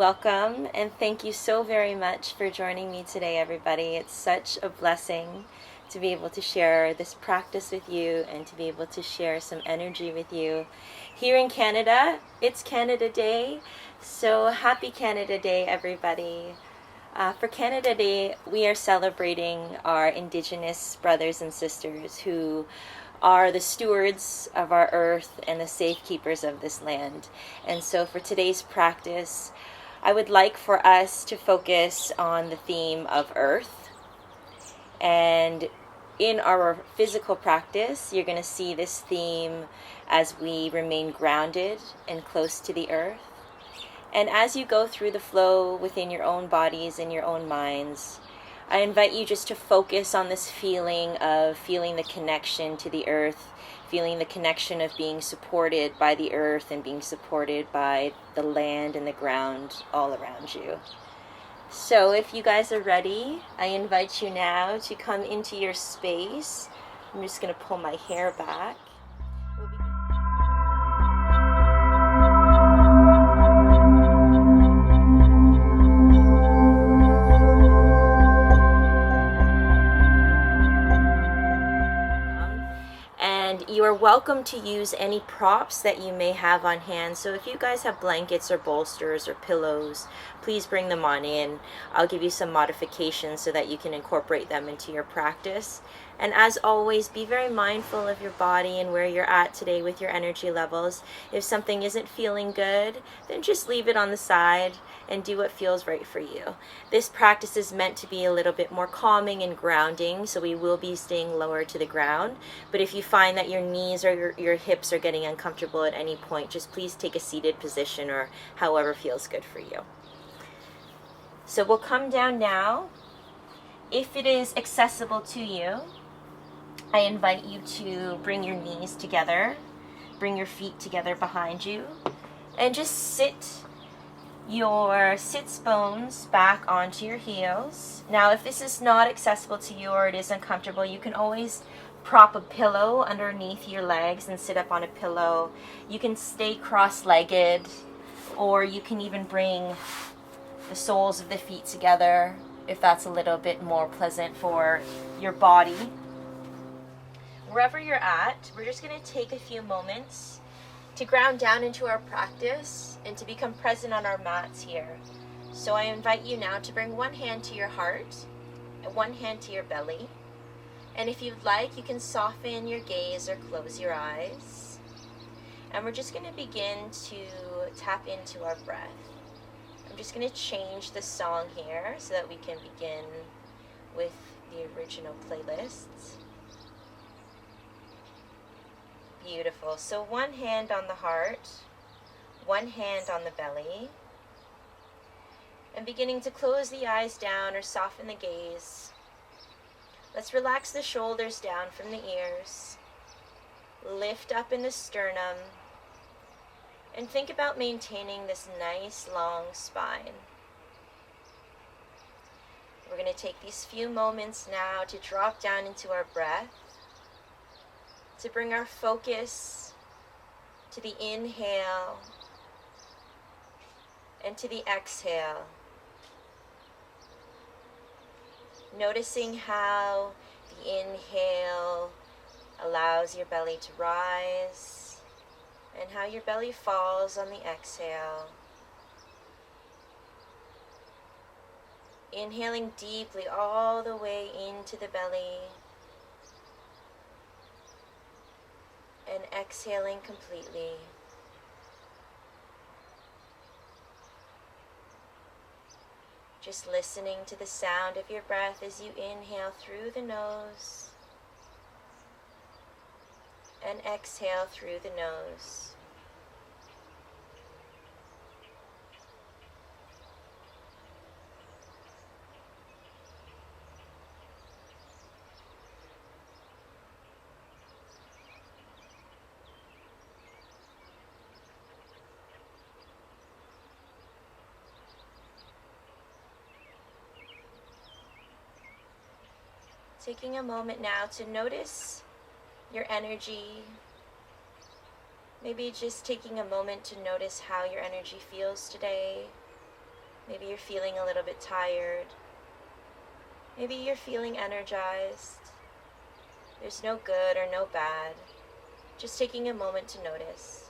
Welcome, and thank you so very much for joining me today, everybody. It's such a blessing to be able to share this practice with you and to be able to share some energy with you. Here in Canada, it's Canada Day, so happy Canada Day, everybody. For Canada Day, we are celebrating our Indigenous brothers and sisters who are the stewards of our earth and the safekeepers of this land. And so for today's practice, I would like for us to focus on the theme of earth. And in our physical practice, you're going to see this theme as we remain grounded and close to the earth. And as you go through the flow within your own bodies and your own minds, I invite you just to focus on this feeling of feeling the connection to the earth, feeling the connection of being supported by the earth and being supported by the land and the ground all around you. So if you guys are ready, I invite you now to come into your space. I'm just going to pull my hair back. You are welcome to use any props that you may have on hand. So if you guys have blankets or bolsters or pillows, please bring them on in. I'll give you some modifications so that you can incorporate them into your practice. And as always, be very mindful of your body and where you're at today with your energy levels. If something isn't feeling good, then just leave it on the side and do what feels right for you. This practice is meant to be a little bit more calming and grounding, so we will be staying lower to the ground. But if you find that your knees or your hips are getting uncomfortable at any point, just please take a seated position or however feels good for you. So we'll come down now. If it is accessible to you, I invite you to bring your knees together, bring your feet together behind you, and just sit your sits bones back onto your heels. Now, if this is not accessible to you or it is uncomfortable, you can always prop a pillow underneath your legs and sit up on a pillow. You can stay cross-legged, or you can even bring the soles of the feet together if that's a little bit more pleasant for your body. Wherever you're at, we're just going to take a few moments to ground down into our practice and to become present on our mats here. So I invite you now to bring one hand to your heart and one hand to your belly. And if you'd like, you can soften your gaze or close your eyes. And we're just going to begin to tap into our breath. I'm just going to change the song here so that we can begin with the original playlists. Beautiful. So one hand on the heart, one hand on the belly, and beginning to close the eyes down or soften the gaze. Let's relax the shoulders down from the ears, lift up in the sternum, and think about maintaining this nice long spine. We're going to take these few moments now to drop down into our breath, to bring our focus to the inhale and to the exhale. Noticing how the inhale allows your belly to rise and how your belly falls on the exhale. Inhaling deeply all the way into the belly and exhaling completely. Just listening to the sound of your breath as you inhale through the nose and exhale through the nose. Taking a moment now to notice your energy. Maybe just taking a moment to notice how your energy feels today. you're feeling a little bit tired. Maybe you're feeling energized. There's no good or no bad. Just taking a moment to notice.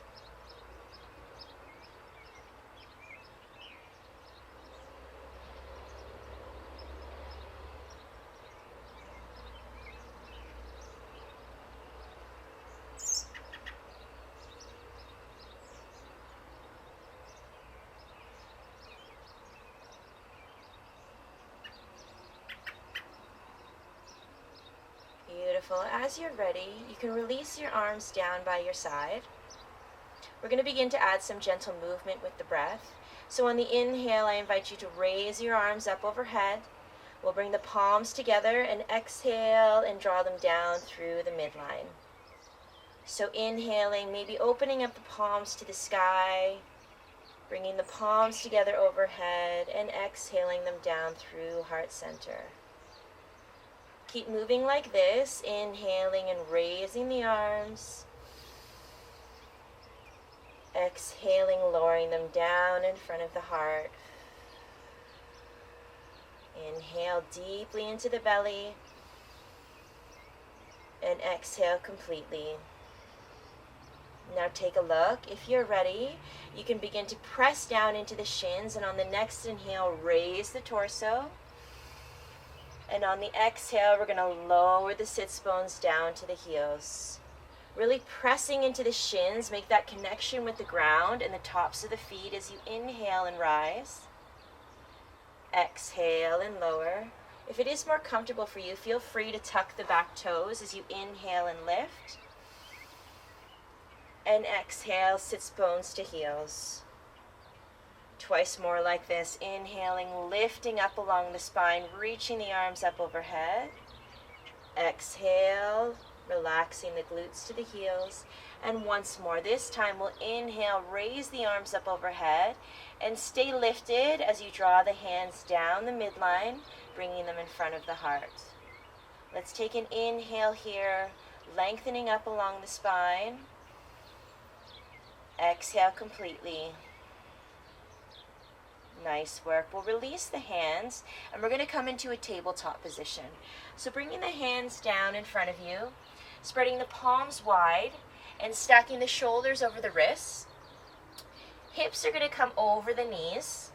Beautiful. As you're ready, you can release your arms down by your side. We're going to begin to add some gentle movement with the breath. So on the inhale, I invite you to raise your arms up overhead. We'll bring the palms together and exhale and draw them down through the midline. So inhaling, maybe opening up the palms to the sky, bringing the palms together overhead and exhaling them down through heart center. Keep moving like this, inhaling and raising the arms. Exhaling, lowering them down in front of the heart. Inhale deeply into the belly. And exhale completely. Now take a look. If you're ready, you can begin to press down into the shins, and on the next inhale, raise the torso. And on the exhale, we're going to lower the sits bones down to the heels. Really pressing into the shins, make that connection with the ground and the tops of the feet as you inhale and rise. Exhale and lower. If it is more comfortable for you, feel free to tuck the back toes as you inhale and lift. And exhale, sits bones to heels. Twice more like this, inhaling, lifting up along the spine, reaching the arms up overhead. Exhale, relaxing the glutes to the heels. And once more, this time we'll inhale, raise the arms up overhead, and stay lifted as you draw the hands down the midline, bringing them in front of the heart. Let's take an inhale here, lengthening up along the spine. Exhale completely. Nice work. We'll release the hands and we're going to come into a tabletop position. So bringing the hands down in front of you, spreading the palms wide and stacking the shoulders over the wrists. Hips are going to come over the knees.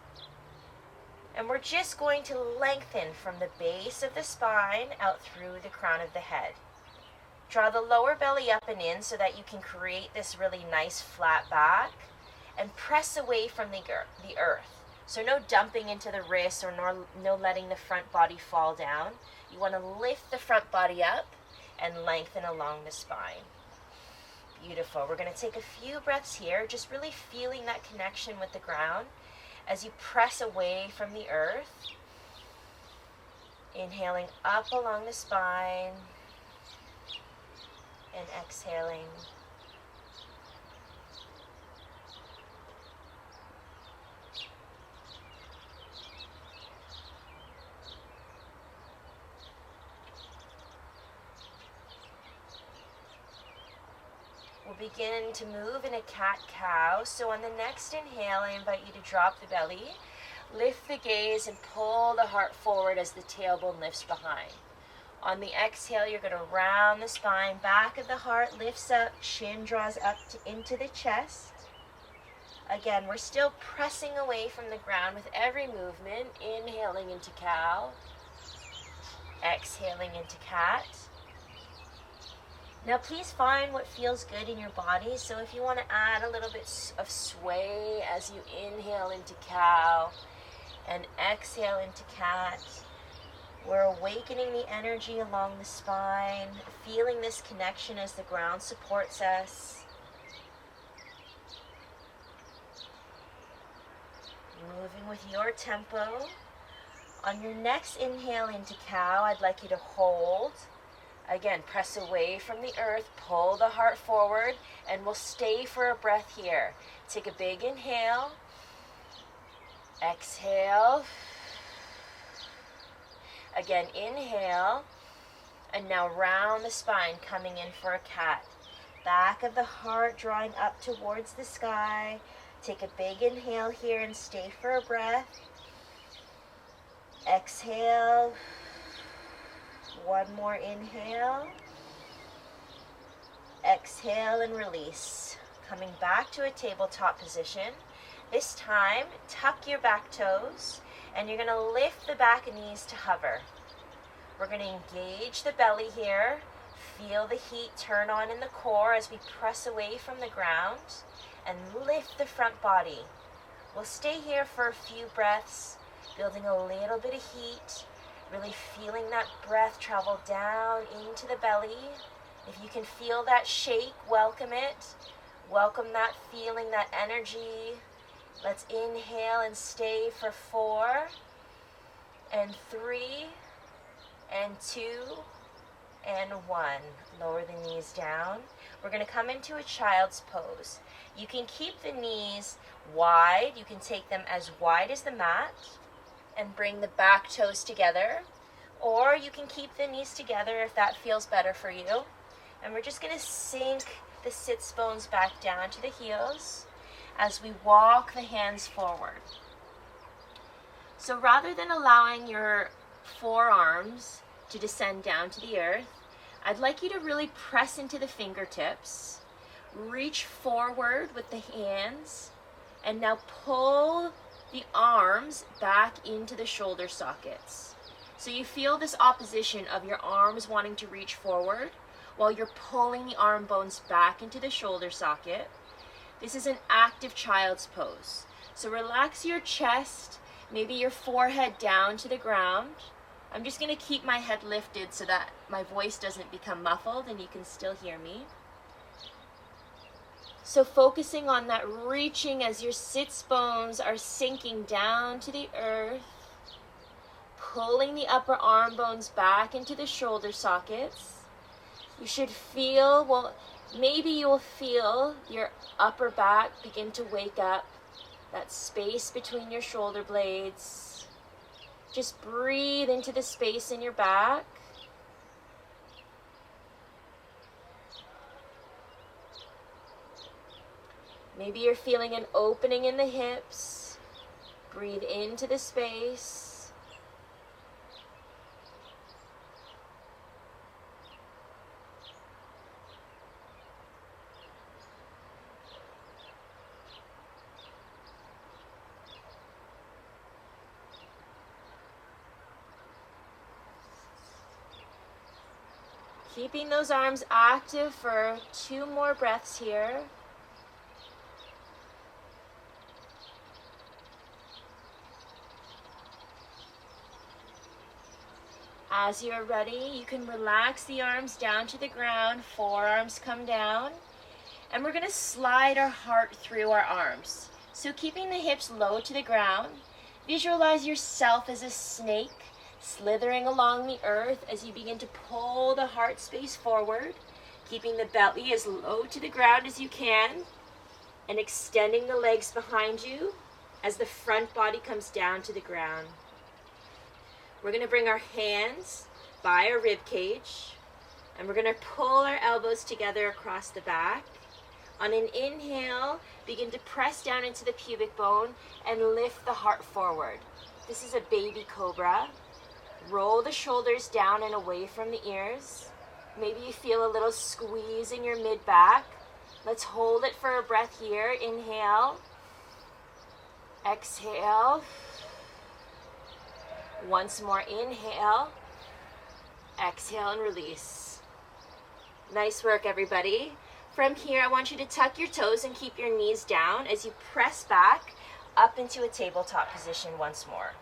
And we're just going to lengthen from the base of the spine out through the crown of the head. Draw the lower belly up and in so that you can create this really nice flat back and press away from the earth. So no dumping into the wrists or no letting the front body fall down. You want to lift the front body up and lengthen along the spine. Beautiful. We're going to take a few breaths here, just really feeling that connection with the ground as you press away from the earth. Inhaling up along the spine and exhaling. We'll begin to move in a cat-cow. So on the next inhale, I invite you to drop the belly, lift the gaze, and pull the heart forward as the tailbone lifts behind. On the exhale, you're going to round the spine, back of the heart lifts up, chin draws up into the chest. Again, we're still pressing away from the ground with every movement, inhaling into cow, exhaling into cat. Now please find what feels good in your body. So if you want to add a little bit of sway as you inhale into cow and exhale into cat, we're awakening the energy along the spine, feeling this connection as the ground supports us. Moving with your tempo. On your next inhale into cow, I'd like you to hold. Again, press away from the earth, pull the heart forward, and we'll stay for a breath here. Take a big inhale. Exhale. Again, inhale. And now round the spine, coming in for a cat. Back of the heart drawing up towards the sky. Take a big inhale here and stay for a breath. Exhale. One more inhale. Exhale and release. Coming back to a tabletop position. This time, tuck your back toes, and you're going to lift the back knees to hover. We're going to engage the belly here. Feel the heat turn on in the core as we press away from the ground, and lift the front body. We'll stay here for a few breaths, building a little bit of heat, really feeling that breath travel down into the belly. If you can feel that shake, welcome it. Welcome that feeling, that energy. Let's inhale and stay for 4 and 3 and 2 and 1. Lower the knees down. We're going to come into a child's pose. You can keep the knees wide. You can take them as wide as the mat and bring the back toes together. Or you can keep the knees together if that feels better for you. And we're just going to sink the sits bones back down to the heels as we walk the hands forward. So rather than allowing your forearms to descend down to the earth, I'd like you to really press into the fingertips, reach forward with the hands, and now pull the arms back into the shoulder sockets. So you feel this opposition of your arms wanting to reach forward while you're pulling the arm bones back into the shoulder socket. This is an active child's pose. So relax your chest, maybe your forehead down to the ground. I'm just going to keep my head lifted so that my voice doesn't become muffled and you can still hear me. So focusing on that reaching as your sits bones are sinking down to the earth, pulling the upper arm bones back into the shoulder sockets. You should feel, well, maybe you'll feel your upper back begin to wake up, that space between your shoulder blades. Just breathe into the space in your back. Maybe you're feeling an opening in the hips. Breathe into the space. Keeping those arms active for 2 more breaths here. As you're ready, you can relax the arms down to the ground, forearms come down, and we're going to slide our heart through our arms. So keeping the hips low to the ground, visualize yourself as a snake slithering along the earth as you begin to pull the heart space forward, keeping the belly as low to the ground as you can, and extending the legs behind you as the front body comes down to the ground. We're going to bring our hands by our rib cage, and we're going to pull our elbows together across the back. On an inhale, begin to press down into the pubic bone and lift the heart forward. This is a baby cobra. Roll the shoulders down and away from the ears. Maybe you feel a little squeeze in your mid-back. Let's hold it for a breath here. Inhale. Exhale. Once more, inhale. Exhale and release. Nice work, everybody. From here, I want you to tuck your toes and keep your knees down as you press back up into a tabletop position once more.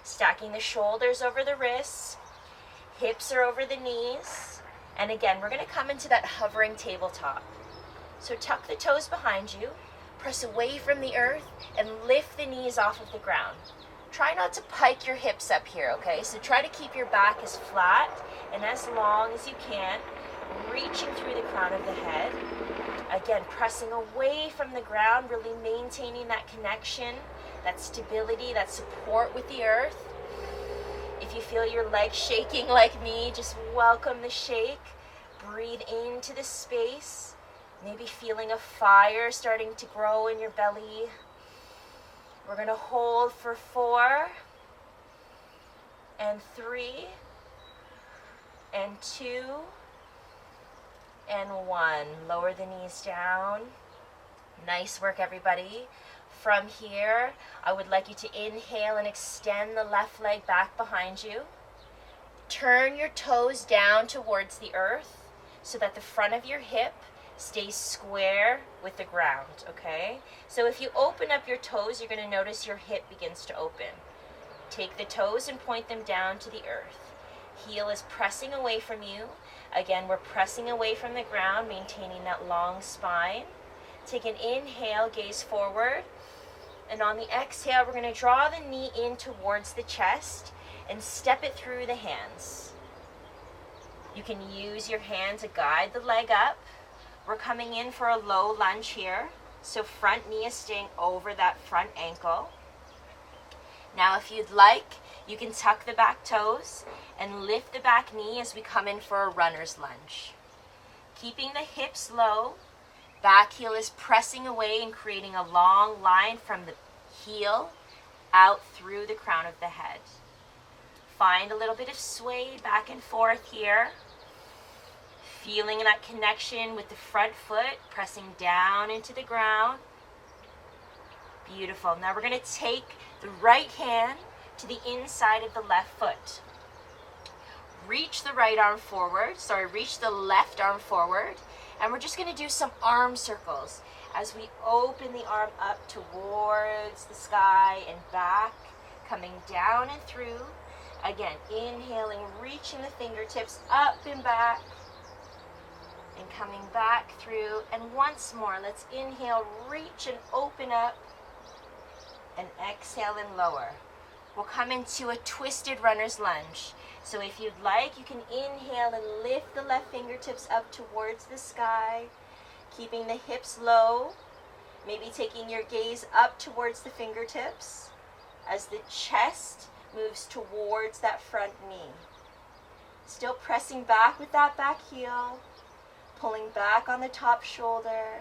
Stacking the shoulders over the wrists, hips are over the knees, and again, we're going to come into that hovering tabletop. So tuck the toes behind you, press away from the earth, and lift the knees off of the ground. Try not to pike your hips up here, okay? So try to keep your back as flat and as long as you can, reaching through the crown of the head. Again, pressing away from the ground, really maintaining that connection, that stability, that support with the earth. If you feel your legs shaking like me, just welcome the shake. Breathe into the space. Maybe feeling a fire starting to grow in your belly. We're going to hold for 4 and 3 and 2 and 1. Lower the knees down. Nice work, everybody. From here, I would like you to inhale and extend the left leg back behind you. Turn your toes down towards the earth so that the front of your hip stays square with the ground, okay? So if you open up your toes, you're going to notice your hip begins to open. Take the toes and point them down to the earth. Heel is pressing away from you. Again, we're pressing away from the ground, maintaining that long spine. Take an inhale, gaze forward. And on the exhale, we're going to draw the knee in towards the chest and step it through the hands. You can use your hand to guide the leg up. We're coming in for a low lunge here. So front knee is staying over that front ankle. Now if you'd like, you can tuck the back toes and lift the back knee as we come in for a runner's lunge. Keeping the hips low, back heel is pressing away and creating a long line from the heel out through the crown of the head. Find a little bit of sway back and forth here. Feeling that connection with the front foot, pressing down into the ground. Beautiful. Now we're going to take the right hand to the inside of the left foot. Reach the left arm forward. And we're just going to do some arm circles as we open the arm up towards the sky and back, coming down and through. Again, inhaling, reaching the fingertips up and back, and coming back through. And once more, let's inhale, reach and open up, and exhale and lower. We'll come into a twisted runner's lunge. So if you'd like, you can inhale and lift the left fingertips up towards the sky, keeping the hips low, maybe taking your gaze up towards the fingertips as the chest moves towards that front knee. Still pressing back with that back heel, pulling back on the top shoulder,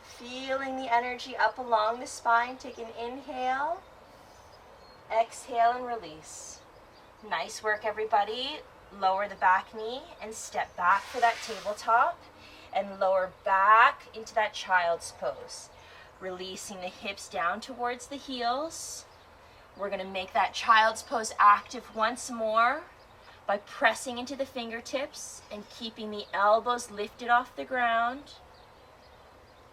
feeling the energy up along the spine. Take an inhale, exhale and release. Nice work, everybody. Lower the back knee and step back for that tabletop and lower back into that child's pose. Releasing the hips down towards the heels. We're going to make that child's pose active once more by pressing into the fingertips and keeping the elbows lifted off the ground.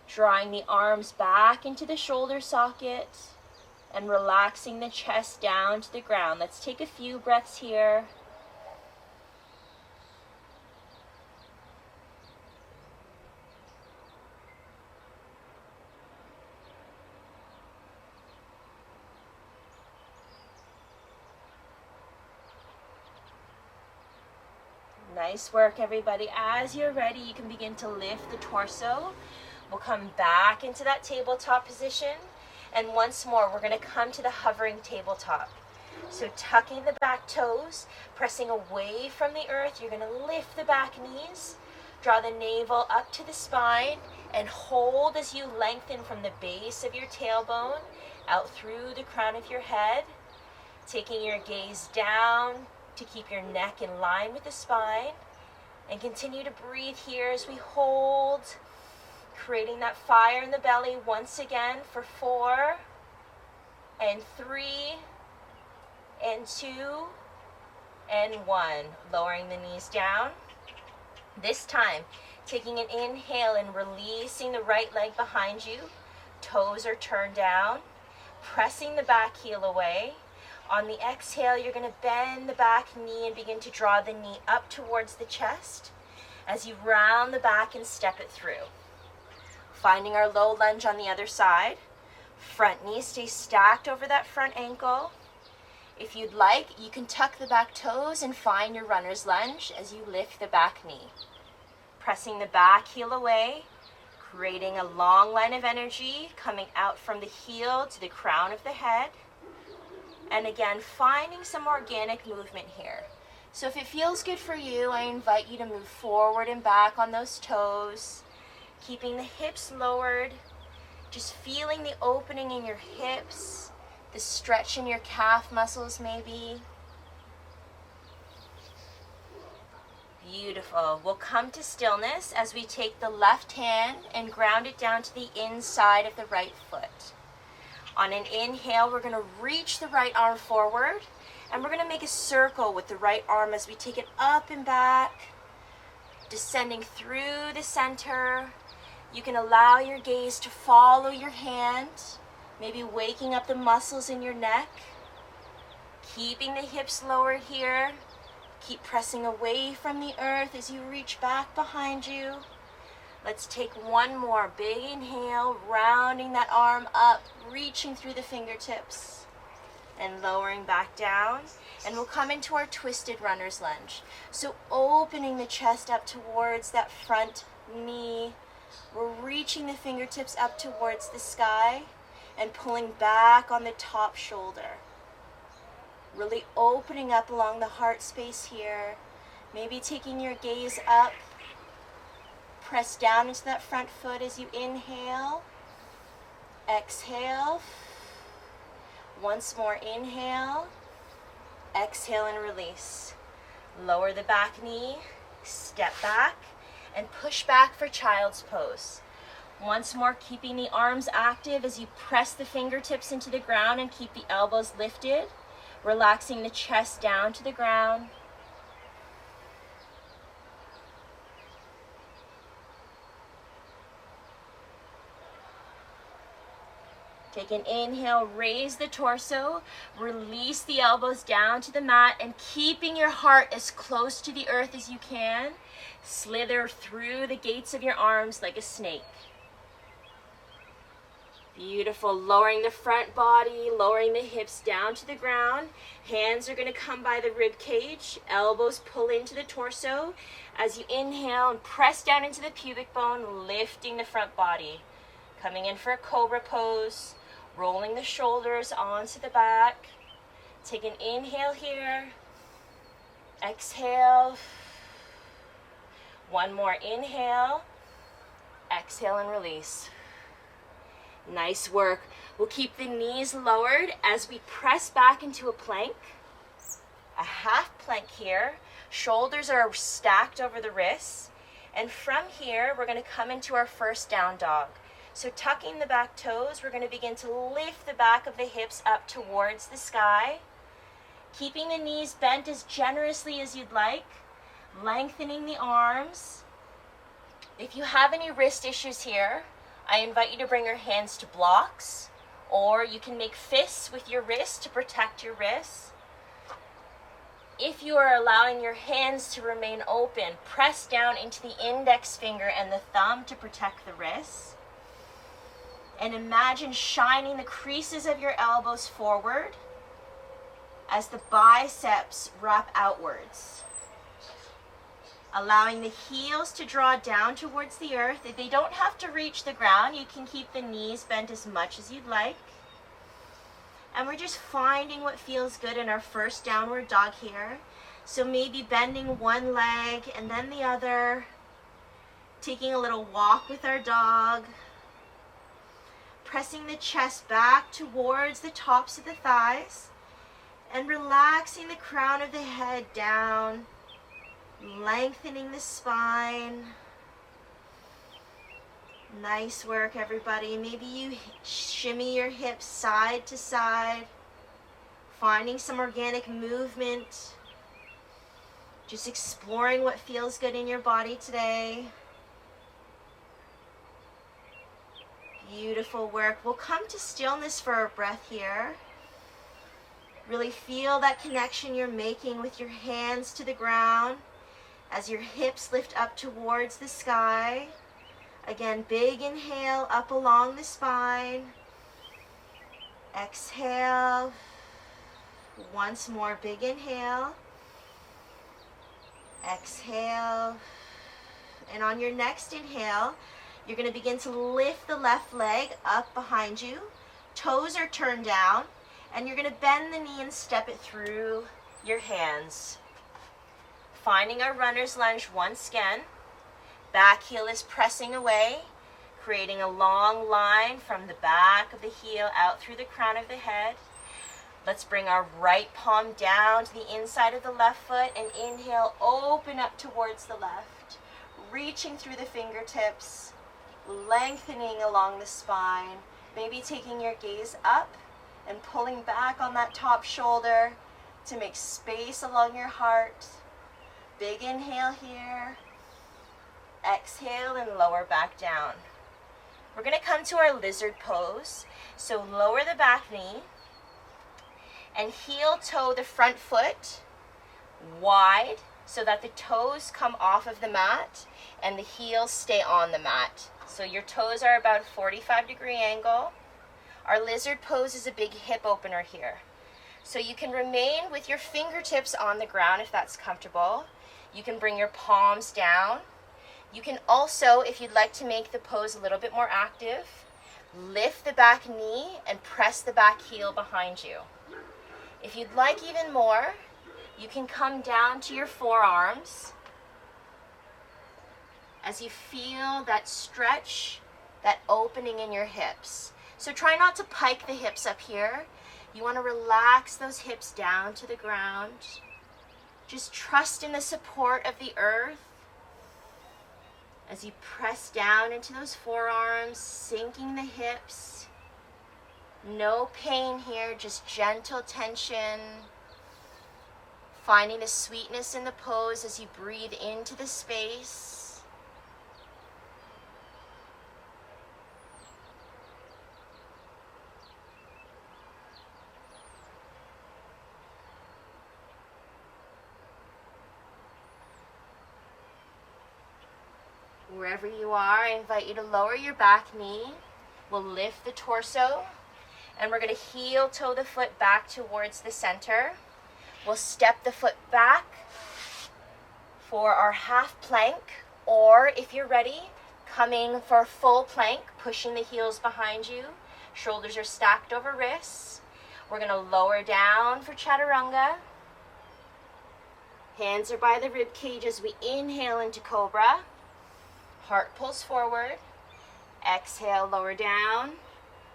Drawing the arms back into the shoulder socket and relaxing the chest down to the ground. Let's take a few breaths here. Nice work, everybody. As you're ready, you can begin to lift the torso. We'll come back into that tabletop position. And once more, we're going to come to the hovering tabletop. So tucking the back toes, pressing away from the earth, you're going to lift the back knees, draw the navel up to the spine, and hold as you lengthen from the base of your tailbone out through the crown of your head, taking your gaze down to keep your neck in line with the spine, and continue to breathe here as we hold, creating that fire in the belly once again for 4 and 3 and 2 and 1. Lowering the knees down. This time, taking an inhale and releasing the right leg behind you. Toes are turned down. Pressing the back heel away. On the exhale, you're going to bend the back knee and begin to draw the knee up towards the chest as you round the back and step it through. Finding our low lunge on the other side. Front knee stays stacked over that front ankle. If you'd like, you can tuck the back toes and find your runner's lunge as you lift the back knee. Pressing the back heel away, creating a long line of energy coming out from the heel to the crown of the head. And again, finding some organic movement here. So if it feels good for you, I invite you to move forward and back on those toes, keeping the hips lowered, just feeling the opening in your hips, the stretch in your calf muscles maybe. Beautiful. We'll come to stillness as we take the left hand and ground it down to the inside of the right foot. On an inhale, we're going to reach the right arm forward, and we're going to make a circle with the right arm as we take it up and back, descending through the center. You can allow your gaze to follow your hand, maybe waking up the muscles in your neck, keeping the hips lowered here. Keep pressing away from the earth as you reach back behind you. Let's take one more big inhale, rounding that arm up, reaching through the fingertips and lowering back down. And we'll come into our twisted runner's lunge. So opening the chest up towards that front knee. We're reaching the fingertips up towards the sky and pulling back on the top shoulder. Really opening up along the heart space here. Maybe taking your gaze up. Press down into that front foot as you inhale. Exhale. Once more, inhale. Exhale and release. Lower the back knee. Step back and push back for child's pose. Once more, keeping the arms active as you press the fingertips into the ground and keep the elbows lifted. Relaxing the chest down to the ground. Take an inhale, raise the torso, release the elbows down to the mat, and keeping your heart as close to the earth as you can, slither through the gates of your arms like a snake. Beautiful. Lowering the front body, lowering the hips down to the ground. Hands are going to come by the rib cage. Elbows pull into the torso. As you inhale and press down into the pubic bone, lifting the front body. Coming in for a Cobra pose. Rolling the shoulders onto the back. Take an inhale here. Exhale. One more inhale. Exhale and release. Nice work. We'll keep the knees lowered as we press back into a plank. A half plank here. Shoulders are stacked over the wrists. And from here, we're going to come into our first down dog. So tucking the back toes, we're going to begin to lift the back of the hips up towards the sky. Keeping the knees bent as generously as you'd like. Lengthening the arms. If you have any wrist issues here, I invite you to bring your hands to blocks, or you can make fists with your wrist to protect your wrists. If you are allowing your hands to remain open, press down into the index finger and the thumb to protect the wrists. And imagine shining the creases of your elbows forward as the biceps wrap outwards. Allowing the heels to draw down towards the earth. If they don't have to reach the ground, you can keep the knees bent as much as you'd like. And we're just finding what feels good in our first downward dog here. So maybe bending one leg and then the other. Taking a little walk with our dog. Pressing the chest back towards the tops of the thighs. And relaxing the crown of the head down. Lengthening the spine. Nice work, everybody. Maybe you shimmy your hips side to side. Finding some organic movement. Just exploring what feels good in your body today. Beautiful work. We'll come to stillness for a breath here. Really feel that connection you're making with your hands to the ground as your hips lift up towards the sky. Again, big inhale up along the spine. Exhale. Once more, big inhale. Exhale. And on your next inhale, you're going to begin to lift the left leg up behind you. Toes are turned down. And you're going to bend the knee and step it through your hands. Finding our runner's lunge once again. Back heel is pressing away, creating a long line from the back of the heel out through the crown of the head. Let's bring our right palm down to the inside of the left foot and inhale, open up towards the left, reaching through the fingertips, lengthening along the spine, maybe taking your gaze up and pulling back on that top shoulder to make space along your heart. Big inhale here. Exhale and lower back down. We're going to come to our lizard pose. So lower the back knee and heel toe the front foot wide so that the toes come off of the mat and the heels stay on the mat. So your toes are about a 45-degree angle. Our lizard pose is a big hip opener here. So you can remain with your fingertips on the ground if that's comfortable. You can bring your palms down. You can also, if you'd like to make the pose a little bit more active, lift the back knee and press the back heel behind you. If you'd like even more, you can come down to your forearms as you feel that stretch, that opening in your hips. So try not to pike the hips up here. You want to relax those hips down to the ground. Just trust in the support of the earth as you press down into those forearms, sinking the hips. No pain here, just gentle tension. Finding the sweetness in the pose as you breathe into the space. Wherever you are, I invite you to lower your back knee. We'll lift the torso, and we're going to heel toe the foot back towards the center. We'll step the foot back for our half plank, or if you're ready, coming for a full plank, pushing the heels behind you. Shoulders are stacked over wrists. We're going to lower down for Chaturanga. Hands are by the rib cage as we inhale into Cobra. Heart pulls forward. Exhale, lower down.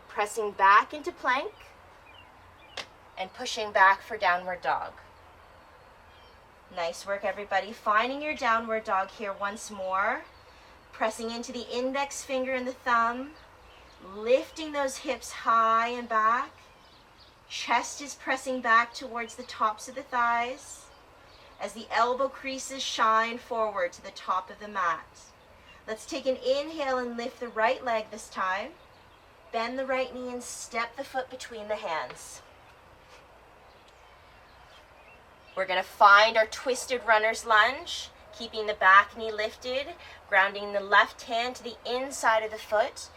Pressing back into plank. And pushing back for downward dog. Nice work, everybody. Finding your downward dog here once more. Pressing into the index finger and the thumb. Lifting those hips high and back. Chest is pressing back towards the tops of the thighs as the elbow creases shine forward to the top of the mat. Let's take an inhale and lift the right leg this time. Bend the right knee and step the foot between the hands. We're going to find our twisted runner's lunge, keeping the back knee lifted, grounding the left hand to the inside of the foot,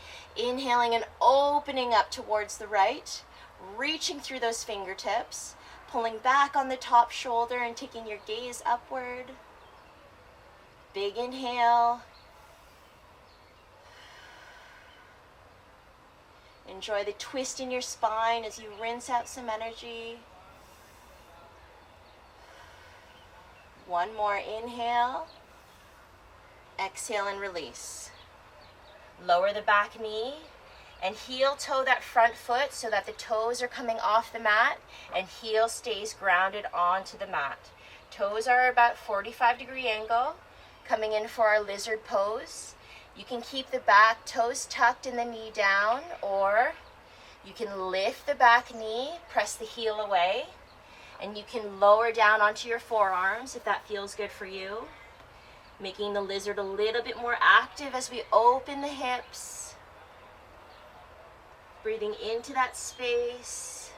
inhaling and opening up towards the right, reaching through those fingertips, pulling back on the top shoulder and taking your gaze upward. Big inhale. Enjoy the twist in your spine as you rinse out some energy. One more inhale. Exhale and release. Lower the back knee and heel toe that front foot so that the toes are coming off the mat and heel stays grounded onto the mat. Toes are about 45-degree angle, coming in for our lizard pose. You can keep the back toes tucked and the knee down, or you can lift the back knee, press the heel away, and you can lower down onto your forearms if that feels good for you. Making the lizard a little bit more active as we open the hips. Breathing into that space.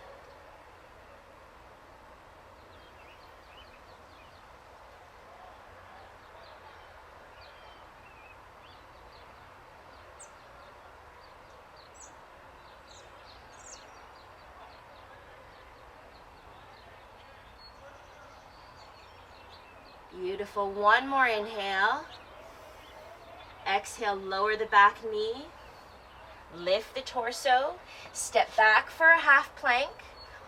Beautiful. One more inhale. Exhale, lower the back knee. Lift the torso. Step back for a half plank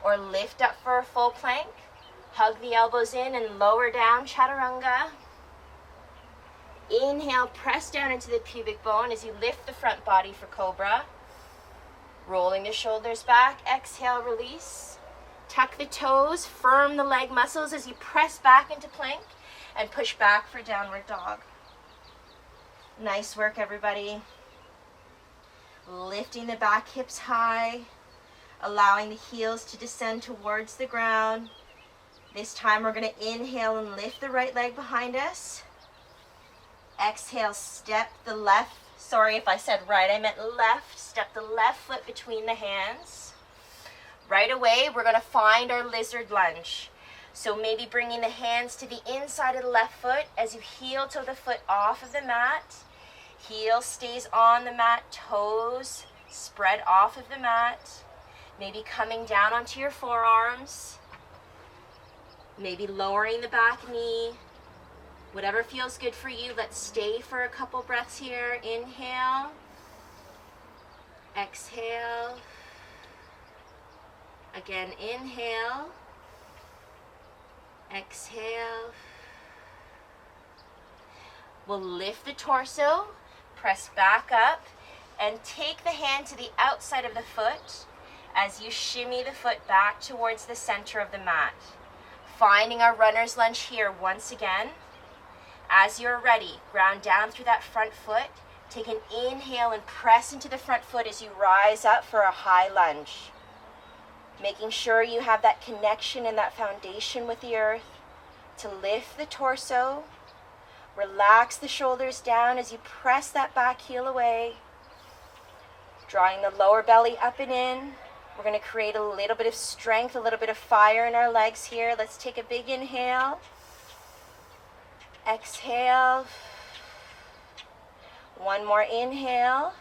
or lift up for a full plank. Hug the elbows in and lower down, Chaturanga. Inhale, press down into the pubic bone as you lift the front body for Cobra. Rolling the shoulders back. Exhale, release. Tuck the toes, firm the leg muscles as you press back into plank and push back for downward dog. Nice work, everybody. Lifting the back hips high, allowing the heels to descend towards the ground. This time we're going to inhale and lift the right leg behind us. Exhale, step the left, sorry if I said right, I meant left. Step the left foot between the hands. Right away, we're going to find our lizard lunge. So maybe bringing the hands to the inside of the left foot as you heel toe the foot off of the mat. Heel stays on the mat, toes spread off of the mat. Maybe coming down onto your forearms. Maybe lowering the back knee. Whatever feels good for you. Let's stay for a couple breaths here. Inhale. Exhale. Again, inhale. Exhale. We'll lift the torso, press back up, and take the hand to the outside of the foot as you shimmy the foot back towards the center of the mat. Finding our runner's lunge here once again. As you're ready, ground down through that front foot. Take an inhale and press into the front foot as you rise up for a high lunge. Making sure you have that connection and that foundation with the earth to lift the torso. Relax the shoulders down as you press that back heel away. Drawing the lower belly up and in. We're going to create a little bit of strength, a little bit of fire in our legs here. Let's take a big inhale. Exhale. One more inhale.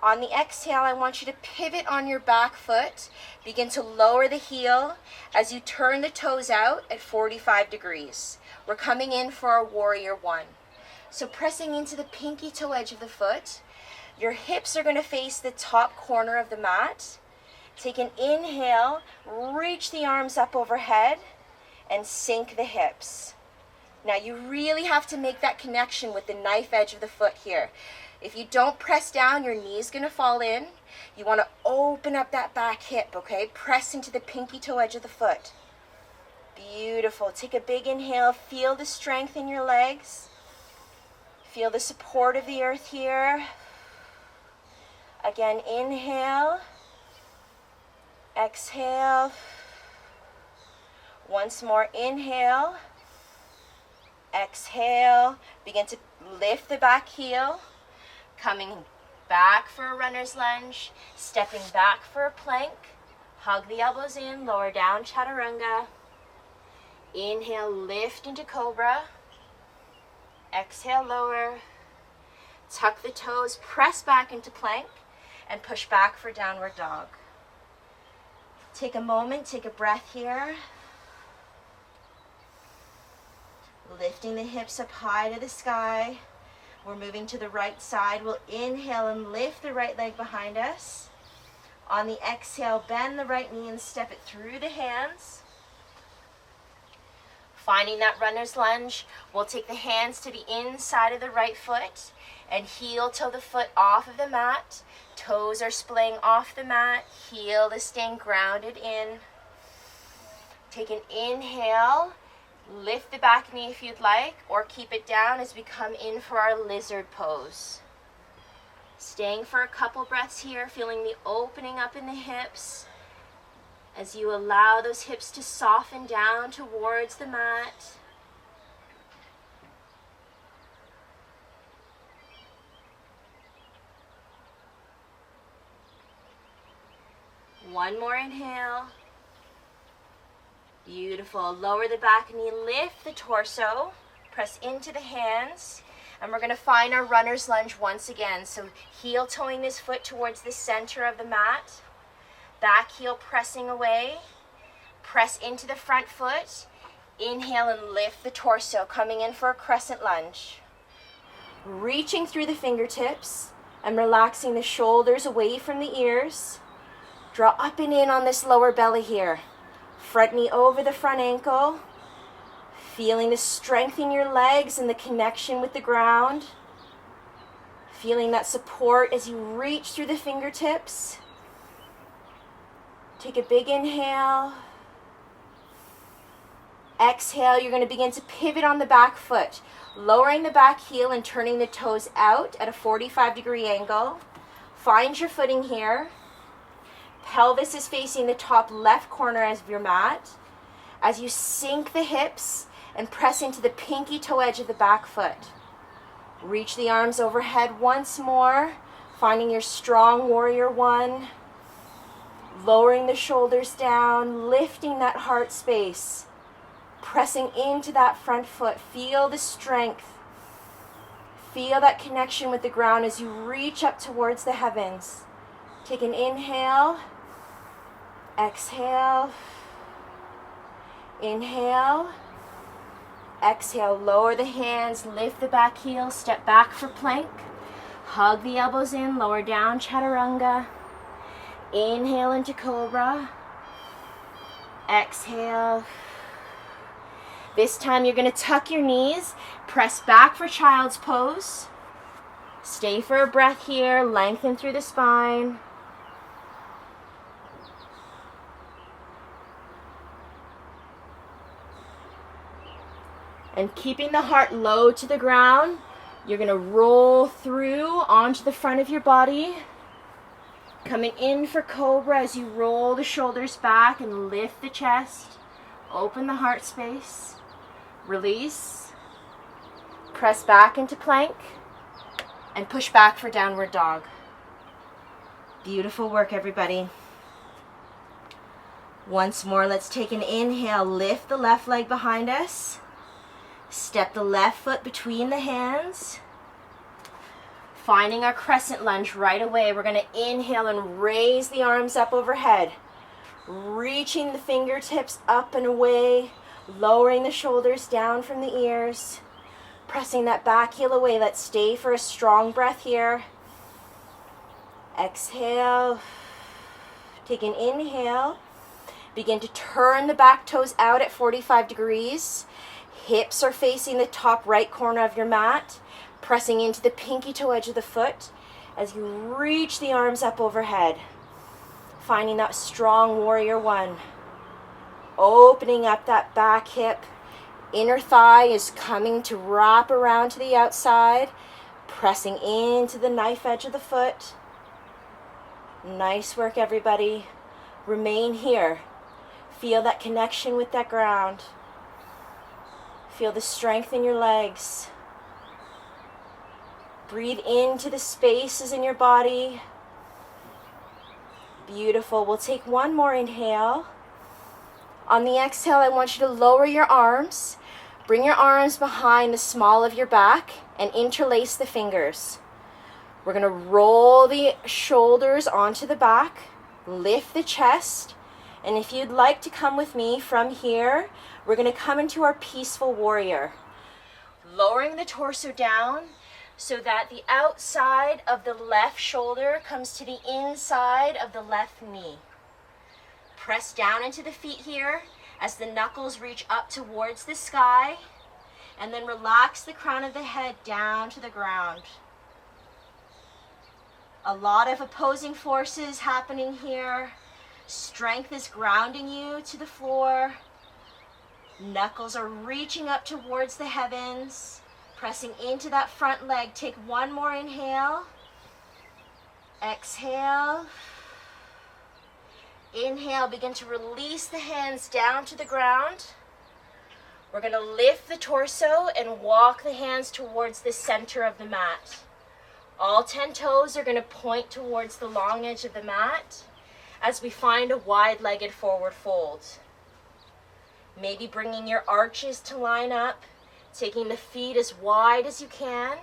On the exhale, I want you to pivot on your back foot. Begin to lower the heel as you turn the toes out at 45 degrees. We're coming in for our warrior one. So pressing into the pinky toe edge of the foot. Your hips are going to face the top corner of the mat. Take an inhale, reach the arms up overhead, and sink the hips. Now you really have to make that connection with the knife edge of the foot here. If you don't press down, your knee's going to fall in. You want to open up that back hip, okay? Press into the pinky toe edge of the foot. Beautiful. Take a big inhale. Feel the strength in your legs. Feel the support of the earth here. Again, inhale. Exhale. Once more, inhale. Exhale. Begin to lift the back heel. Coming back for a runner's lunge, stepping back for a plank, hug the elbows in, lower down, Chaturanga. Inhale, lift into Cobra. Exhale, lower. Tuck the toes, press back into plank, and push back for downward dog. Take a moment, take a breath here. Lifting the hips up high to the sky. We're moving to the right side. We'll inhale and lift the right leg behind us. On the exhale, bend the right knee and step it through the hands. Finding that runner's lunge, we'll take the hands to the inside of the right foot and heel toe the foot off of the mat. Toes are splaying off the mat. Heel is staying grounded in. Take an inhale. Lift the back knee if you'd like, or keep it down as we come in for our lizard pose. Staying for a couple breaths here, feeling the opening up in the hips as you allow those hips to soften down towards the mat. One more inhale. Beautiful. Lower the back knee, lift the torso, press into the hands, and we're going to find our runner's lunge once again. So heel toeing this foot towards the center of the mat, back heel pressing away, press into the front foot, inhale and lift the torso, coming in for a crescent lunge. Reaching through the fingertips and relaxing the shoulders away from the ears. Draw up and in on this lower belly here. Front knee over the front ankle. Feeling the strength in your legs and the connection with the ground. Feeling that support as you reach through the fingertips. Take a big inhale. Exhale, you're going to begin to pivot on the back foot, lowering the back heel and turning the toes out at a 45-degree angle. Find your footing here. Pelvis is facing the top left corner of your mat. As you sink the hips and press into the pinky toe edge of the back foot. Reach the arms overhead once more, finding your strong warrior one. Lowering the shoulders down, lifting that heart space. Pressing into that front foot. Feel the strength. Feel that connection with the ground as you reach up towards the heavens. Take an inhale. Exhale. Inhale. Exhale. Lower the hands. Lift the back heel. Step back for plank. Hug the elbows in. Lower down. Chaturanga. Inhale into Cobra. Exhale. This time you're going to tuck your knees, press back for child's pose. Stay for a breath here, lengthen through the spine. And keeping the heart low to the ground, you're going to roll through onto the front of your body. Coming in for Cobra as you roll the shoulders back and lift the chest. Open the heart space. Release, press back into plank, and push back for downward dog. Beautiful work, everybody. Once more, let's take an inhale. Lift the left leg behind us. Step the left foot between the hands. Finding our crescent lunge right away. We're going to inhale and raise the arms up overhead. Reaching the fingertips up and away. Lowering the shoulders down from the ears. Pressing that back heel away. Let's stay for a strong breath here. Exhale. Take an inhale. Begin to turn the back toes out at 45 degrees. Hips are facing the top right corner of your mat. Pressing into the pinky toe edge of the foot as you reach the arms up overhead. Finding that strong warrior one. Opening up that back hip. Inner thigh is coming to wrap around to the outside. Pressing into the knife edge of the foot. Nice work, everybody. Remain here. Feel that connection with that ground. Feel the strength in your legs. Breathe into the spaces in your body. Beautiful. We'll take one more inhale. On the exhale, I want you to lower your arms. Bring your arms behind the small of your back and interlace the fingers. We're going to roll the shoulders onto the back, lift the chest, and if you'd like to come with me from here, we're going to come into our peaceful warrior. Lowering the torso down so that the outside of the left shoulder comes to the inside of the left knee. Press down into the feet here as the knuckles reach up towards the sky, and then relax the crown of the head down to the ground. A lot of opposing forces happening here. Strength is grounding you to the floor. Knuckles are reaching up towards the heavens. Pressing into that front leg. Take one more inhale. Exhale. Inhale, begin to release the hands down to the ground. We're going to lift the torso and walk the hands towards the center of the mat. All 10 toes are going to point towards the long edge of the mat as we find a wide-legged forward fold. Maybe bringing your arches to line up, taking the feet as wide as you can.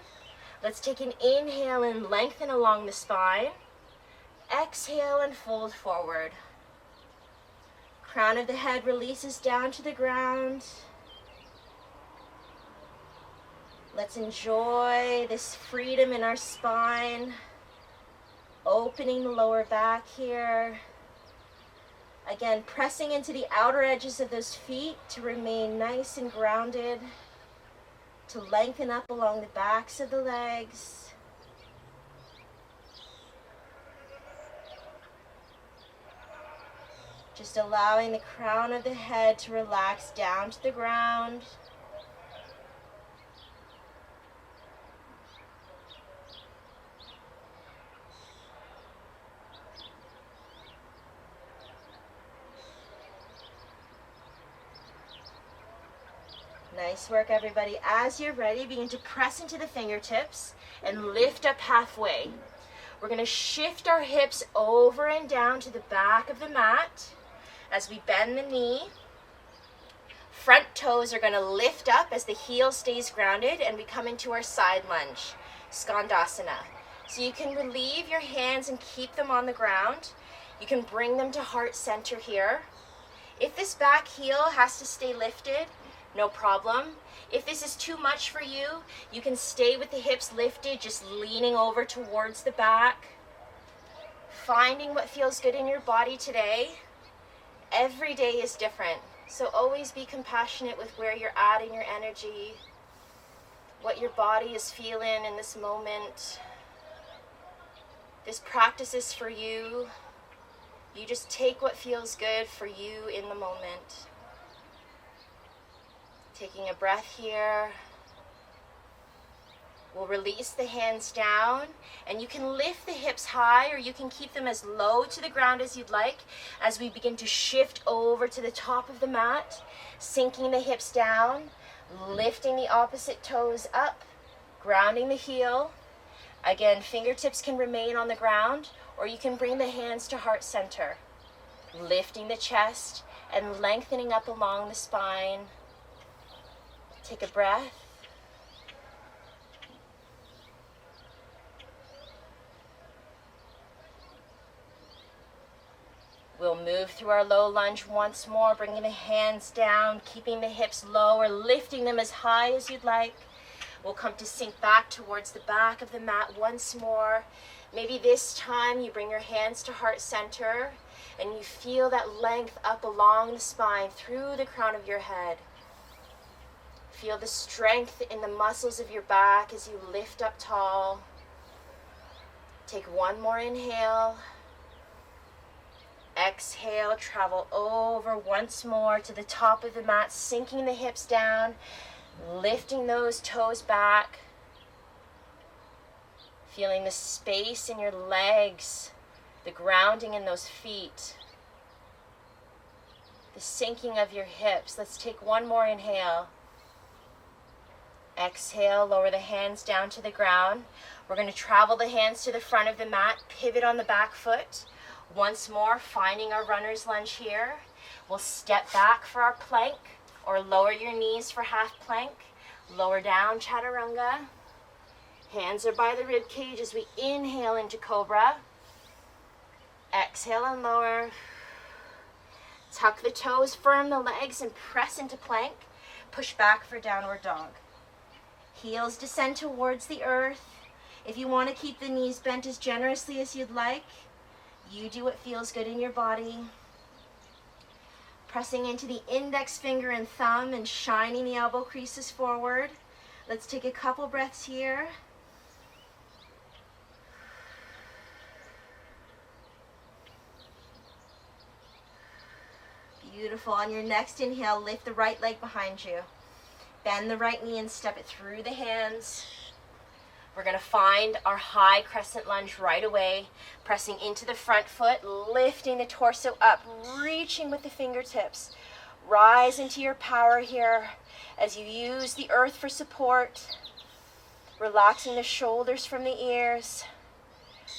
Let's take an inhale and lengthen along the spine. Exhale and fold forward. Crown of the head releases down to the ground. Let's enjoy this freedom in our spine. Opening the lower back here. Again, pressing into the outer edges of those feet to remain nice and grounded. To lengthen up along the backs of the legs. Just allowing the crown of the head to relax down to the ground. Nice work, everybody. As you're ready, begin to press into the fingertips and lift up halfway. We're going to shift our hips over and down to the back of the mat as we bend the knee. Front toes are going to lift up as the heel stays grounded, and we come into our side lunge, Skandasana. So you can relieve your hands and keep them on the ground. You can bring them to heart center here. If this back heel has to stay lifted, no problem. If this is too much for you, you can stay with the hips lifted, just leaning over towards the back. Finding what feels good in your body today. Every day is different, so always be compassionate with where you're at in your energy, what your body is feeling in this moment. This practice is for you. You just take what feels good for you in the moment. Taking a breath here. We'll release the hands down, and you can lift the hips high, or you can keep them as low to the ground as you'd like as we begin to shift over to the top of the mat, sinking the hips down, lifting the opposite toes up, grounding the heel. Again, fingertips can remain on the ground, or you can bring the hands to heart center, lifting the chest and lengthening up along the spine. Take a breath. We'll move through our low lunge once more, bringing the hands down, keeping the hips low or lifting them as high as you'd like. We'll come to sink back towards the back of the mat once more. Maybe this time you bring your hands to heart center and you feel that length up along the spine through the crown of your head. Feel the strength in the muscles of your back as you lift up tall. Take one more inhale. Exhale, travel over once more to the top of the mat, sinking the hips down, lifting those toes back. Feeling the space in your legs, the grounding in those feet, the sinking of your hips. Let's take one more inhale. Exhale, lower the hands down to the ground. We're going to travel the hands to the front of the mat, pivot on the back foot. Once more, finding our runner's lunge here. We'll step back for our plank, or lower your knees for half plank. Lower down, Chaturanga. Hands are by the rib cage as we inhale into Cobra. Exhale and lower. Tuck the toes, firm the legs, and press into plank. Push back for downward dog. Heels descend towards the earth. If you want to keep the knees bent as generously as you'd like, you do what feels good in your body. Pressing into the index finger and thumb and shining the elbow creases forward. Let's take a couple breaths here. Beautiful. On your next inhale, lift the right leg behind you. Bend the right knee and step it through the hands. We're going to find our high crescent lunge right away, pressing into the front foot, lifting the torso up, reaching with the fingertips. Rise into your power here as you use the earth for support, relaxing the shoulders from the ears,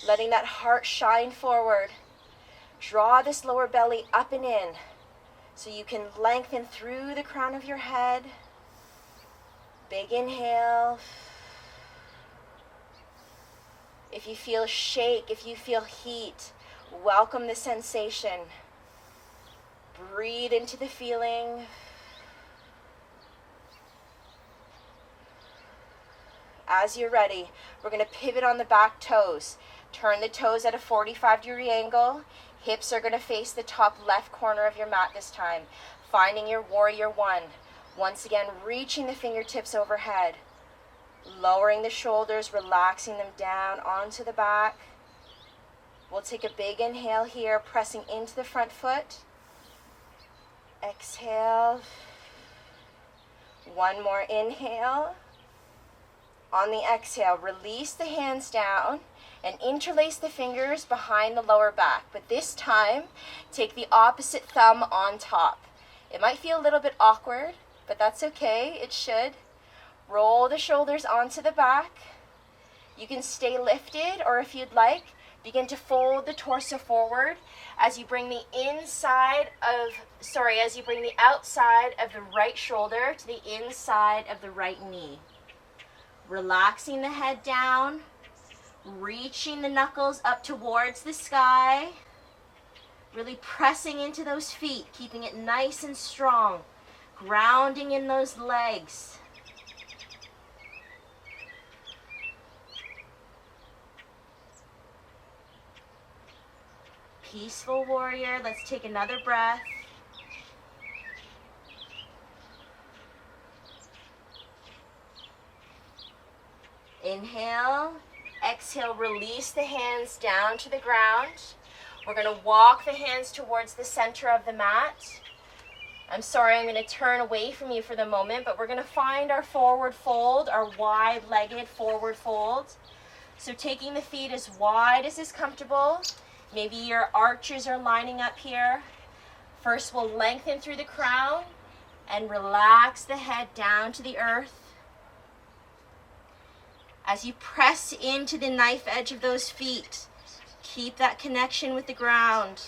letting that heart shine forward. Draw this lower belly up and in so you can lengthen through the crown of your head. Big inhale. If you feel shake, if you feel heat, welcome the sensation. Breathe into the feeling. As you're ready, we're going to pivot on the back toes. Turn the toes at a 45-degree angle. Hips are going to face the top left corner of your mat this time. Finding your warrior one. Once again, reaching the fingertips overhead. Lowering the shoulders, relaxing them down onto the back. We'll take a big inhale here, pressing into the front foot. Exhale. One more inhale. On the exhale, release the hands down and interlace the fingers behind the lower back. But this time, take the opposite thumb on top. It might feel a little bit awkward, but that's okay. It should. Roll the shoulders onto the back. You can stay lifted, or if you'd like, begin to fold the torso forward as you bring the outside of the right shoulder to the inside of the right knee. Relaxing the head down, reaching the knuckles up towards the sky, really pressing into those feet, keeping it nice and strong, grounding in those legs. Peaceful warrior. Let's take another breath. Inhale, exhale, release the hands down to the ground. We're going to walk the hands towards the center of the mat. I'm sorry, I'm going to turn away from you for the moment, but we're going to find our forward fold, our wide-legged forward fold. So taking the feet as wide as is comfortable. Maybe your arches are lining up here. First, we'll lengthen through the crown and relax the head down to the earth. As you press into the knife edge of those feet, keep that connection with the ground.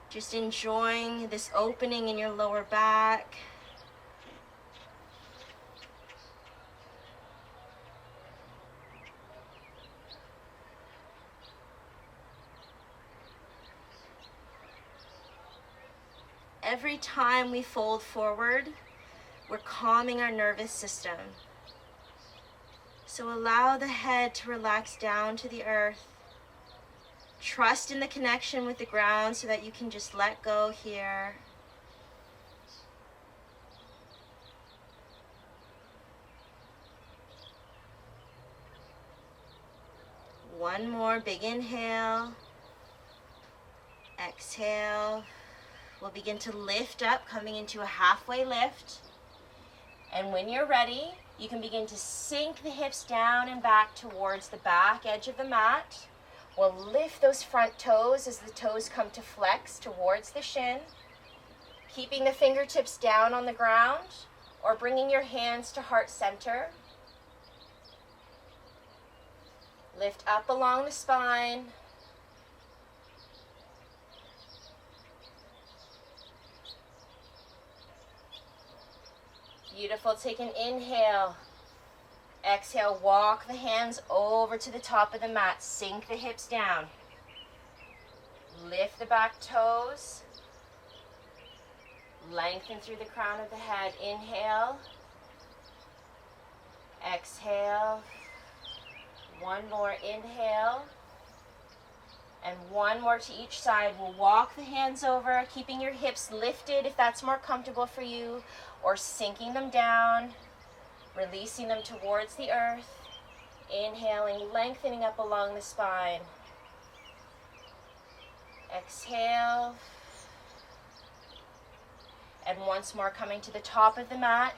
Just enjoying this opening in your lower back. Every time we fold forward, we're calming our nervous system. So allow the head to relax down to the earth. Trust in the connection with the ground so that you can just let go here. One more big inhale. Exhale. We'll begin to lift up, coming into a halfway lift. And when you're ready, you can begin to sink the hips down and back towards the back edge of the mat. We'll lift those front toes as the toes come to flex towards the shin, keeping the fingertips down on the ground or bringing your hands to heart center. Lift up along the spine. Beautiful. Take an inhale. Exhale, walk the hands over to the top of the mat. Sink the hips down. Lift the back toes. Lengthen through the crown of the head. Inhale. Exhale. One more inhale. And one more to each side. We'll walk the hands over, keeping your hips lifted if that's more comfortable for you, or sinking them down, releasing them towards the earth. Inhaling, lengthening up along the spine. Exhale. And once more, coming to the top of the mat,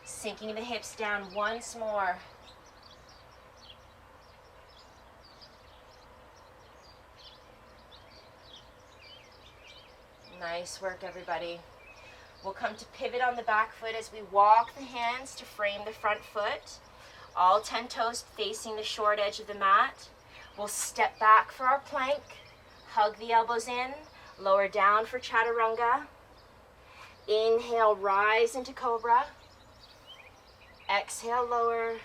sinking the hips down once more. Nice work, everybody. We'll come to pivot on the back foot as we walk the hands to frame the front foot. All 10 toes facing the short edge of the mat. We'll step back for our plank. Hug the elbows in. Lower down for Chaturanga. Inhale, rise into Cobra. Exhale, lower.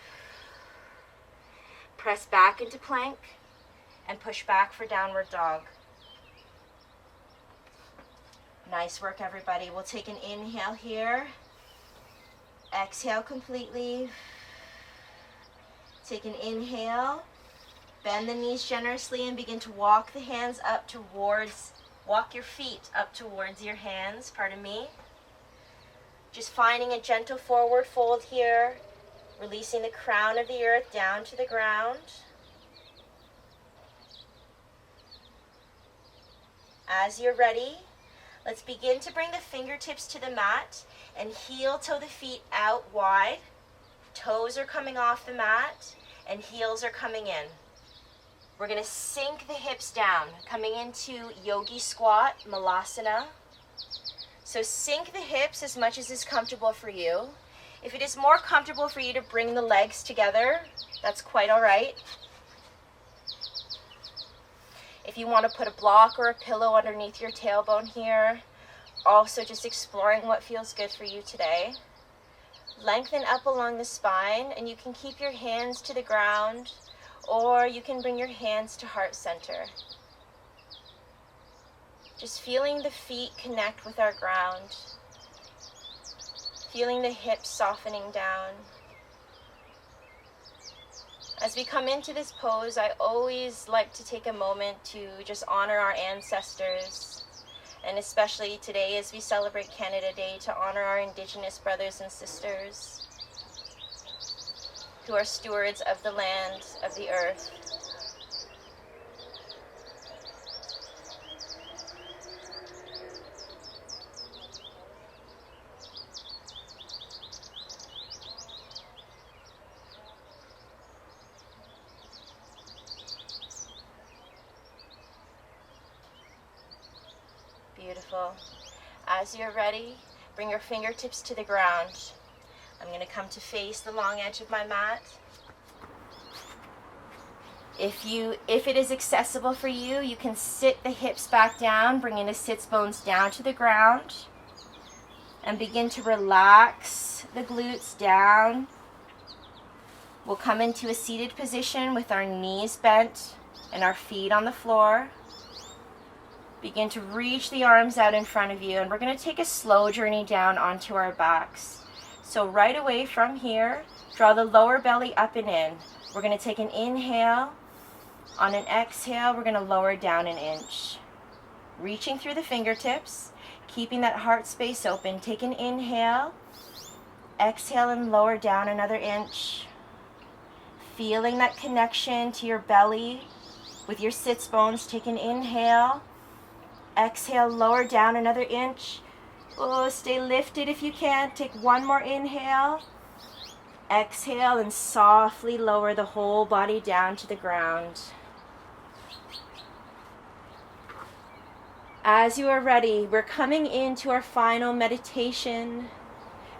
Press back into plank. And push back for downward dog. Nice work, everybody. We'll take an inhale here. Exhale completely. Take an inhale. Bend the knees generously and begin to walk the hands up towards, walk your feet up towards your hands, pardon me. Just finding a gentle forward fold here, releasing the crown of the earth down to the ground. As you're ready, let's begin to bring the fingertips to the mat and heel toe the feet out wide. Toes are coming off the mat and heels are coming in. We're going to sink the hips down, coming into Yogi squat, Malasana. So sink the hips as much as is comfortable for you. If it is more comfortable for you to bring the legs together, that's quite all right. If you want to put a block or a pillow underneath your tailbone here, also just exploring what feels good for you today. Lengthen up along the spine, and you can keep your hands to the ground, or you can bring your hands to heart center. Just feeling the feet connect with our ground. Feeling the hips softening down. As we come into this pose, I always like to take a moment to just honor our ancestors, and especially today as we celebrate Canada Day, to honor our Indigenous brothers and sisters who are stewards of the land, of the earth. Beautiful. As you're ready, bring your fingertips to the ground. I'm going to come to face the long edge of my mat. If it is accessible for you, you can sit the hips back down, bringing the sits bones down to the ground, and begin to relax the glutes down. We'll come into a seated position with our knees bent and our feet on the floor. Begin to reach the arms out in front of you, and we're going to take a slow journey down onto our backs. So right away from here, draw the lower belly up and in. We're going to take an inhale. On an exhale, we're going to lower down an inch. Reaching through the fingertips, keeping that heart space open. Take an inhale. Exhale and lower down another inch. Feeling that connection to your belly with your sits bones. Take an inhale. Exhale, lower down another inch. Oh, stay lifted if you can. Take one more inhale. Exhale and softly lower the whole body down to the ground. As you are ready, we're coming into our final meditation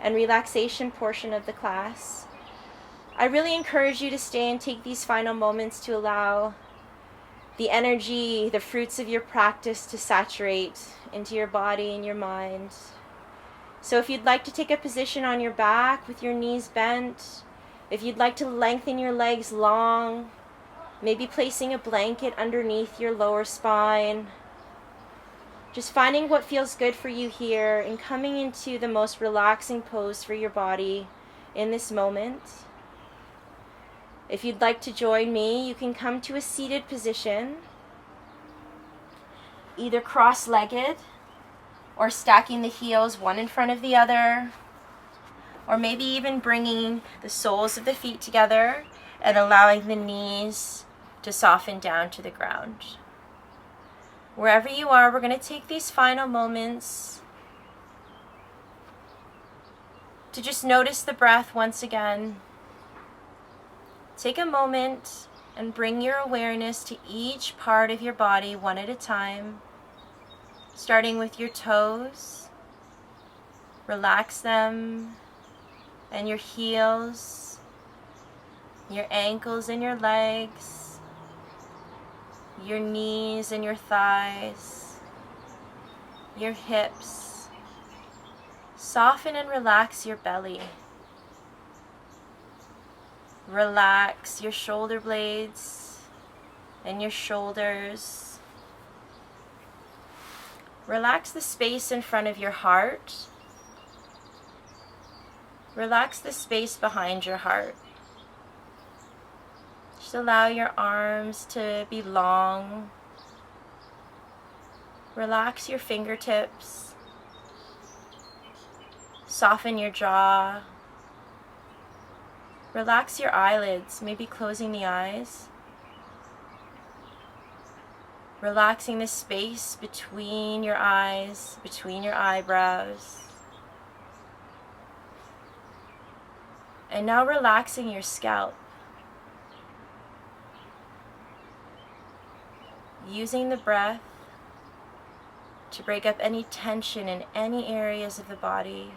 and relaxation portion of the class. I really encourage you to stay and take these final moments to allow the energy, the fruits of your practice to saturate into your body and your mind. So if you'd like to take a position on your back with your knees bent, if you'd like to lengthen your legs long, maybe placing a blanket underneath your lower spine, just finding what feels good for you here and coming into the most relaxing pose for your body in this moment. If you'd like to join me, you can come to a seated position, either cross-legged or stacking the heels one in front of the other, or maybe even bringing the soles of the feet together and allowing the knees to soften down to the ground. Wherever you are, we're going to take these final moments to just notice the breath once again. Take a moment and bring your awareness to each part of your body one at a time, starting with your toes. Relax them, and your heels, your ankles and your legs, your knees and your thighs, your hips. Soften and relax your belly. Relax your shoulder blades and your shoulders. Relax the space in front of your heart. Relax the space behind your heart. Just allow your arms to be long. Relax your fingertips. Soften your jaw. Relax your eyelids, maybe closing the eyes. Relaxing the space between your eyes, between your eyebrows. And now relaxing your scalp. Using the breath to break up any tension in any areas of the body.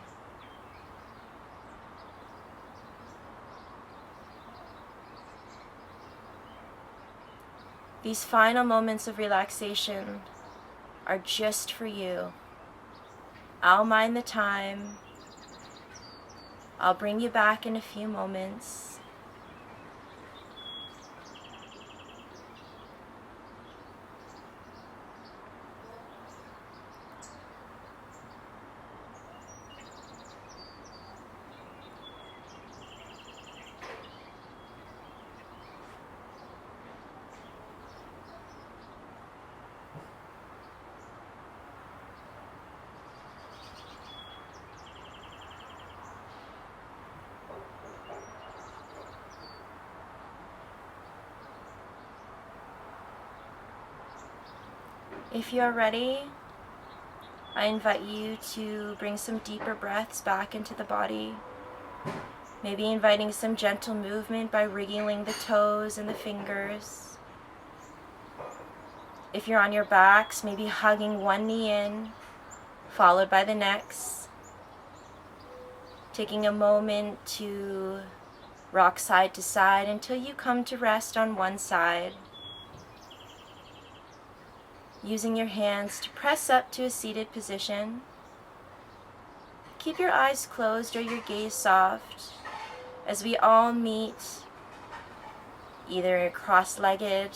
These final moments of relaxation are just for you. I'll mind the time. I'll bring you back in a few moments. If you're ready, I invite you to bring some deeper breaths back into the body. Maybe inviting some gentle movement by wriggling the toes and the fingers. If you're on your backs, maybe hugging one knee in, followed by the next. Taking a moment to rock side to side until you come to rest on one side. Using your hands to press up to a seated position. Keep your eyes closed or your gaze soft as we all meet either cross-legged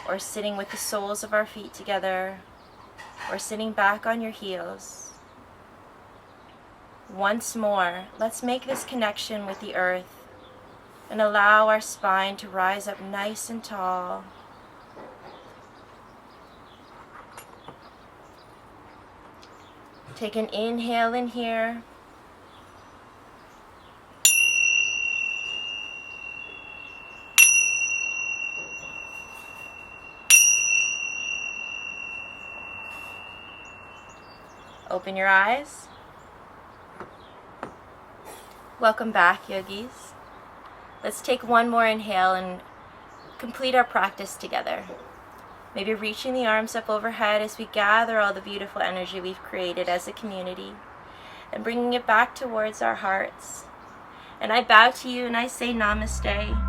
or sitting with the soles of our feet together or sitting back on your heels. Once more, let's make this connection with the earth and allow our spine to rise up nice and tall. Take an inhale in here. Open your eyes. Welcome back, yogis. Let's take one more inhale and complete our practice together. Maybe reaching the arms up overhead as we gather all the beautiful energy we've created as a community and bringing it back towards our hearts. And I bow to you and I say namaste.